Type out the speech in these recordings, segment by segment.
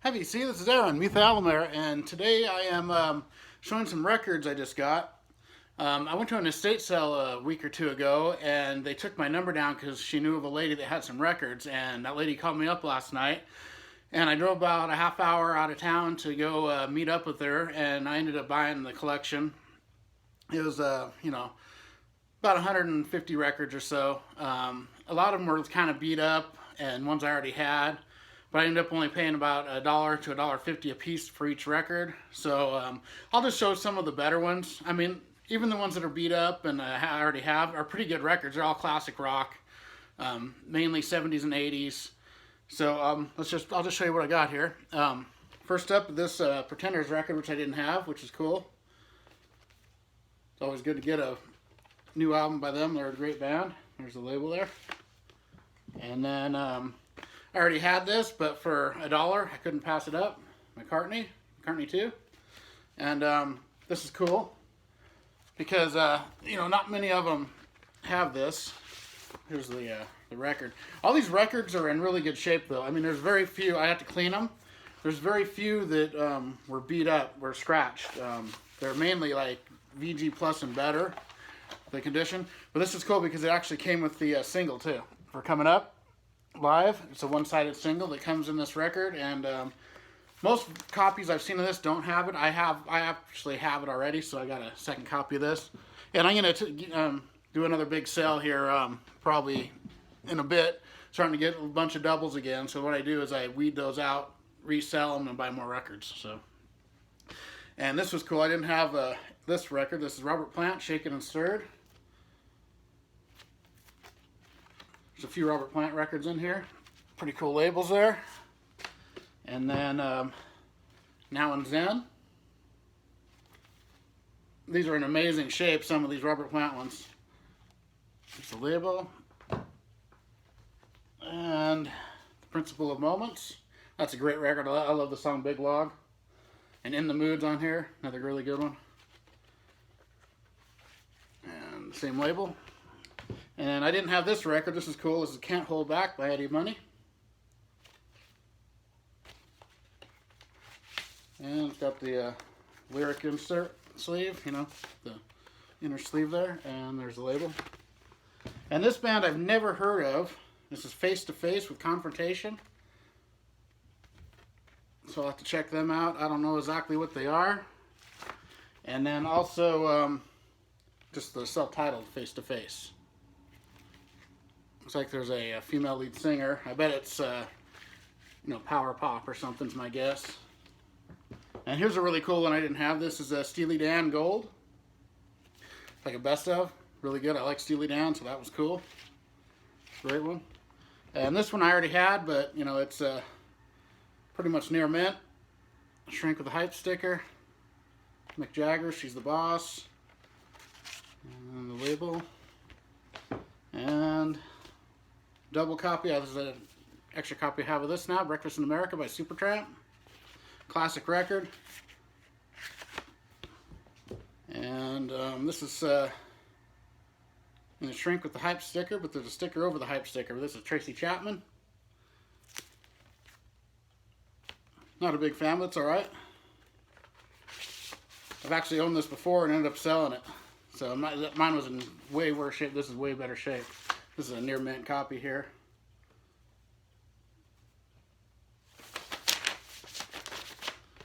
Heavy, see, this is Aaron, Muth Alomere, and today I am showing some records I just got. I went to an estate sale a week or two ago, and they took my number down because she knew of a lady that had some records, and that lady called me up last night, and I drove about a half hour out of town to go meet up with her, and I ended up buying the collection. It was, about 150 records or so. A lot of them were kind of beat up, and ones I already had, but I ended up only paying about $1 to $1.50 a piece for each record. So I'll just show some of the better ones. I mean, even the ones that are beat up and I already have are pretty good records. They're all classic rock, mainly 70s and 80s. So I'll just show you what I got here. First up, this Pretenders record, which I didn't have, which is cool. It's always good to get a new album by them. They're a great band. There's the label there. And then I already had this, but for $1, I couldn't pass it up. McCartney 2. And this is cool because, not many of them have this. Here's the record. All these records are in really good shape, though. I mean, there's very few. I have to clean them. There's very few that were beat up, were scratched. They're mainly like VG Plus and better, the condition. But this is cool because it actually came with the single, too. For Coming Up Live. It's a one-sided single that comes in this record, and most copies I've seen of this don't have it. I actually have it already, so I got a second copy of this. And I'm going to do another big sale here probably in a bit, starting to get a bunch of doubles again. So what I do is I weed those out, resell them, and buy more records. So, and this was cool. I didn't have this record. This is Robert Plant, Shaken and Stirred. There's a few Robert Plant records in here. Pretty cool labels there. And then Now and Zen. These are in amazing shape, some of these Robert Plant ones. There's the label. And The Principle of Moments. That's a great record. I love the song Big Log. And In the Mood's on here. Another really good one. And the same label. And I didn't have this record. This is cool. This is Can't Hold Back by Eddie Money. And it's got the lyric insert sleeve, the inner sleeve there. And there's the label. And this band I've never heard of. This is Face to Face with Confrontation. So I'll have to check them out. I don't know exactly what they are. And then also just the self-titled Face to Face. Looks like there's a female lead singer. I bet it's, power pop or something's my guess. And here's a really cool one I didn't have. This is a Steely Dan Gold. Like a best of. Really good. I like Steely Dan, so that was cool. Great one. And this one I already had, but, it's pretty much near mint. Shrink with a Hype sticker. Mick Jagger, She's the Boss. And the label. And double copy. There's an extra copy I have of this now. Breakfast in America by Supertramp. Classic record. And this is in a Shrink with the Hype sticker, but there's a sticker over the Hype sticker. This is Tracy Chapman. Not a big fan, but it's alright. I've actually owned this before and ended up selling it. So mine was in way worse shape. This is way better shape. This is a near mint copy here.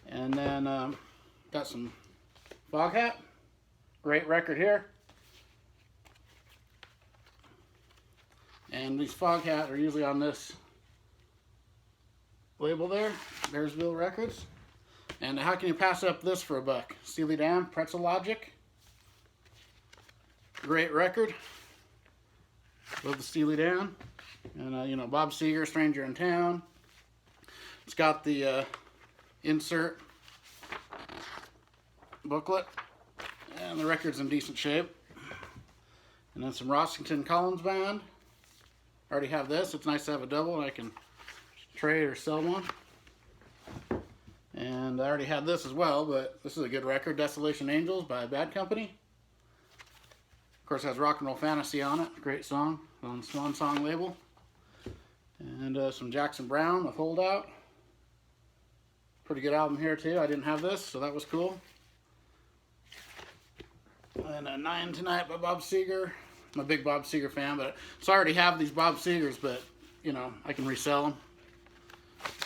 And then got some Foghat. Great record here. And these Foghat are usually on this label there, Bearsville Records. And how can you pass up this for $1? Steely Dan, Pretzel Logic. Great record. Love the Steely Dan. And, Bob Seger, Stranger in Town. It's got the insert booklet. And the record's in decent shape. And then some Rossington Collins Band. I already have this. It's nice to have a double and I can trade or sell one. And I already had this as well, but this is a good record. Desolation Angels by Bad Company. Of course, it has Rock and Roll Fantasy on it. Great song on the Swan Song label. And some Jackson Browne with Holdout. Pretty good album here too. I didn't have this, so that was cool. And a 9 Tonight by Bob Seger. I'm a big Bob Seger fan, but so I already have these Bob Segers, but you know, I can resell them.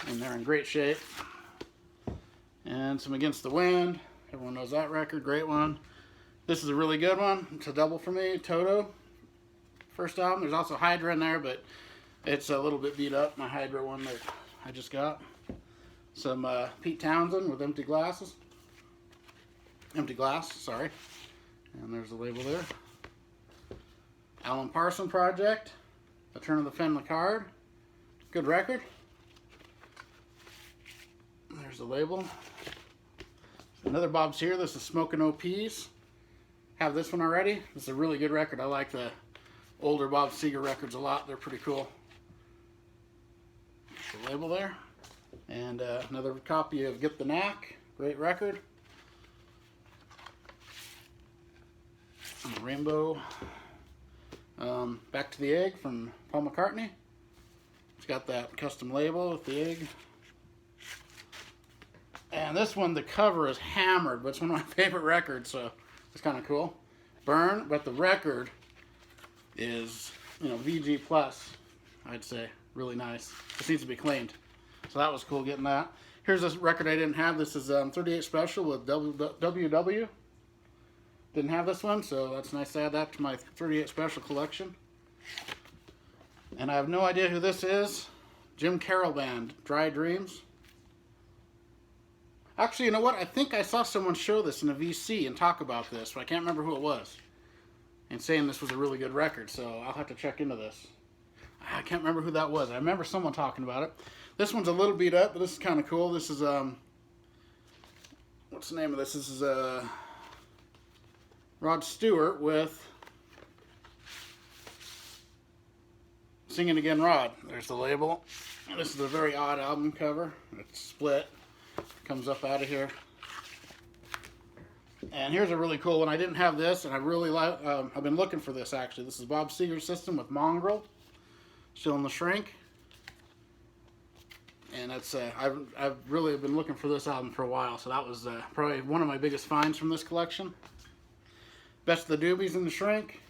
And they're in great shape. And some Against the Wind. Everyone knows that record. Great one. This is a really good one. It's a double for me. Toto. First album. There's also Hydra in there, but it's a little bit beat up. My Hydra one that I just got. Some Pete Townsend with Empty Glasses. Empty Glass, sorry. And there's the label there. Alan Parsons Project. The Turn of the Fenley Card. Good record. There's the label. Another Bob Seger. This is Smokin' OPs. Have this one already. This is a really good record. I like the older Bob Seger records a lot. They're pretty cool. The label there. And another copy of Get the Knack. Great record. And Rainbow. Back to the Egg from Paul McCartney. It's got that custom label with the egg. And this one, the cover is hammered, but it's one of my favorite records, so it's kind of cool. Burn, but the record is, you know, VG plus, I'd say. Really nice. This needs to be cleaned. So that was cool getting that. Here's this record I didn't have. This is 38 Special with WW. Didn't have this one, so that's nice to add that to my 38 Special collection. And I have no idea who this is. Jim Carroll Band, Dry Dreams. Actually, you know what? I think I saw someone show this in a VC and talk about this, but I can't remember who it was. And saying this was a really good record, so I'll have to check into this. I can't remember who that was. I remember someone talking about it. This one's a little beat up, but this is kind of cool. This is, what's the name of this? This is, Rod Stewart with Singing Again Rod. There's the label. This is a very odd album cover. It's split. Comes up out of here. And here's a really cool one. I didn't have this, and I really like. I've been looking for this actually. This is Bob Seger's System with Mongrel. Still in the Shrink. And that's I've really been looking for this album for a while. So that was probably one of my biggest finds from this collection. Best of the Doobies in the Shrink.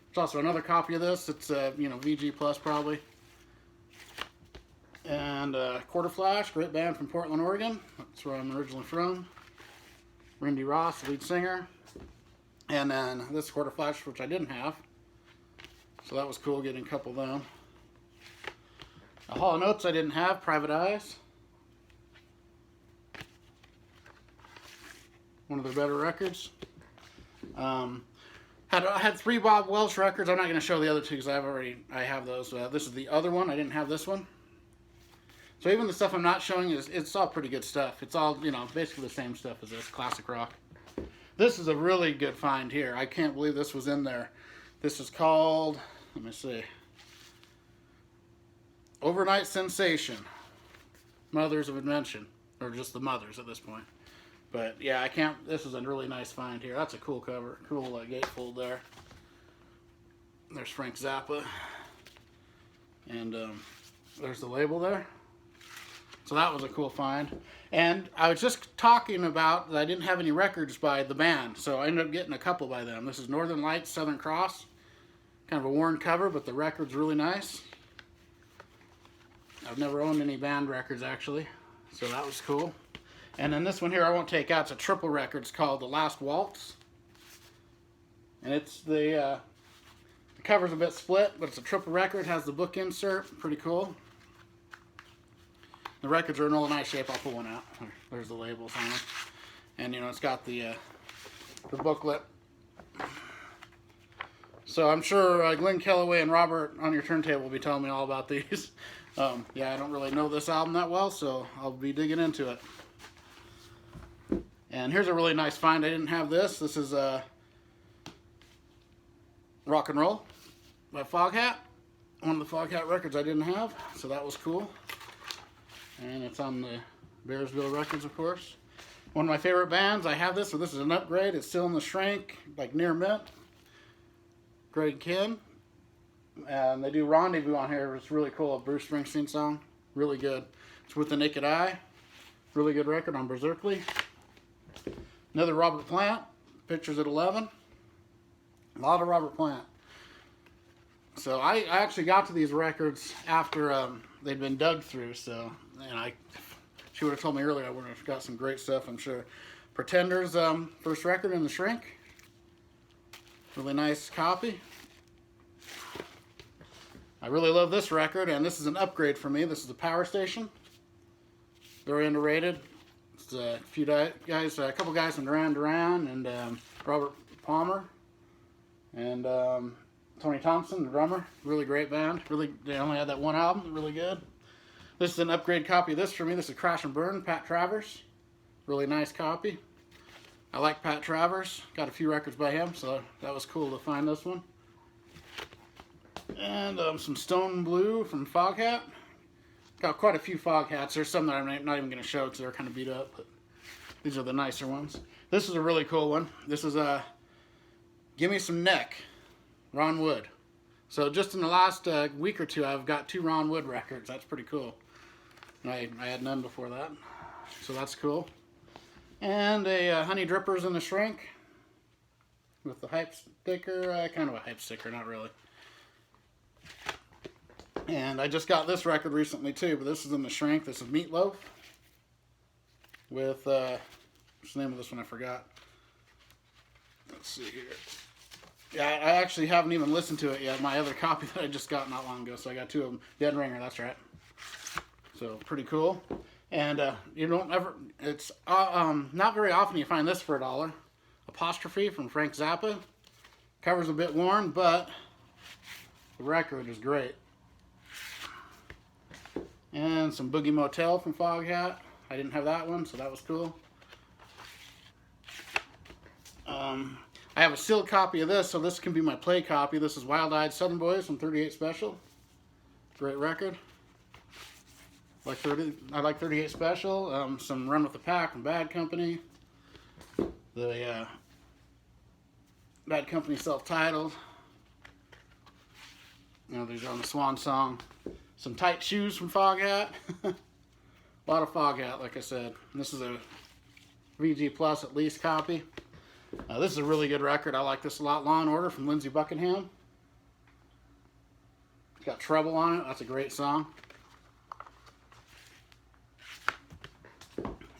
There's also another copy of this. It's you know, VG plus probably. And Quarter Flash, great band from Portland, Oregon. That's where I'm originally from. Randy Ross, lead singer. And then this Quarter Flash, which I didn't have. So that was cool getting a couple of them. Hall & Oates I didn't have, Private Eyes. One of their better records. I had 3 Bob Welch records. I'm not going to show the other 2 because I have those. This is the other one. I didn't have this one. So even the stuff I'm not showing it's all pretty good stuff. It's all, you know, basically the same stuff as this, classic rock. This is a really good find here. I can't believe this was in there. This is called, let me see, Overnight Sensation, Mothers of Invention, or just the Mothers at this point. But yeah, I can't, this is a really nice find here. That's a cool cover, cool gatefold there. There's Frank Zappa. And there's the label there. So that was a cool find. And I was just talking about that I didn't have any records by the band, so I ended up getting a couple by them. This is Northern Lights, Southern Cross. Kind of a worn cover, but the record's really nice. I've never owned any band records, actually, so that was cool. And then this one here I won't take out. It's a triple record. It's called The Last Waltz. And it's the cover's a bit split, but it's a triple record. It has the book insert. Pretty cool. The records are in all nice shape. I'll pull one out. There's the labels on them. And, you know, it's got the booklet. So I'm sure Glenn Kellaway and Robert on your turntable will be telling me all about these. Yeah, I don't really know this album that well, so I'll be digging into it. And here's a really nice find. I didn't have this. This is Rock and Roll by Foghat. One of the Foghat records I didn't have, so that was cool. And it's on the Bearsville Records, of course. One of my favorite bands. I have this, so this is an upgrade. It's still in the Shrink, like near mint. Greg Kihn. And they do Rendezvous on here. It's really cool. A Bruce Springsteen song. Really good. It's With the Naked Eye. Really good record on Berserkly. Another Robert Plant. Pictures at 11. A lot of Robert Plant. So I actually got to these records after they'd been dug through. So, and she would have told me earlier I would have got some great stuff, I'm sure. Pretenders, first record in the Shrink. Really nice copy. I really love this record, and this is an upgrade for me. This is a Power Station. Very underrated. It's a few guys, a couple guys from Duran Duran, and Robert Palmer, and Tony Thompson, the drummer. Really great band. Really, they only had that one album. Really good. This is an upgrade copy of this for me. This is Crash and Burn, Pat Travers. Really nice copy. I like Pat Travers. Got a few records by him, so that was cool to find this one. And some Stone Blue from Foghat. Got quite a few Foghats. There's some that I'm not even going to show because they're kind of beat up, but these are the nicer ones. This is a really cool one. This is Give Me Some Neck, Ron Wood. So just in the last week or two, I've got 2 Ron Wood records. That's pretty cool. I had none before that, so that's cool. And a Honey Drippers in the Shrink with the hype sticker, kind of a hype sticker, not really. And I just got this record recently too, but this is in the Shrink. This is Meatloaf with, what's the name of this one? I forgot. Let's see here. Yeah, I actually haven't even listened to it yet. My other copy that I just got not long ago, so I got 2 of them. Dead Ringer, that's right. So pretty cool. And you don't ever, it's not very often you find this for $1. Apostrophe from Frank Zappa. Cover's a bit worn, but the record is great. And some Boogie Motel from Foghat. I didn't have that one, so that was cool. I have a sealed copy of this, so this can be my play copy. This is Wild Eyed Southern Boys from 38 Special. Great record. I like 38 Special. Some Run with the Pack from Bad Company. The Bad Company self-titled. You know, these are on the Swan Song. Some Tight Shoes from Foghat. A lot of Foghat, like I said. And this is a VG Plus at least copy. This is a really good record. I like this a lot. Law and Order from Lindsey Buckingham. It's got Trouble on it. That's a great song.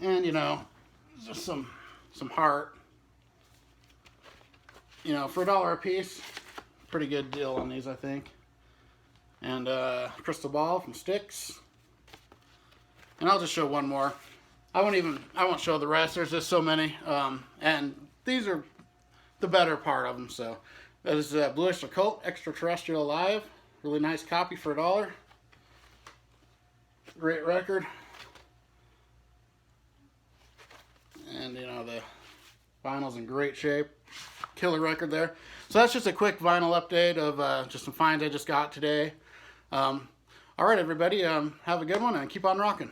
And, you know, just some Heart. You know, for $1 a piece, pretty good deal on these, I think. And Crystal Ball from Styx. And I'll just show one more. I won't show the rest. There's just so many. And these are the better part of them. So that is Bluish Occult Extraterrestrial Live. Really nice copy for $1. Great record. And you know, the vinyl's in great shape. Killer record there. So that's just a quick vinyl update of just some finds I just got today. All right, everybody, have a good one and keep on rocking.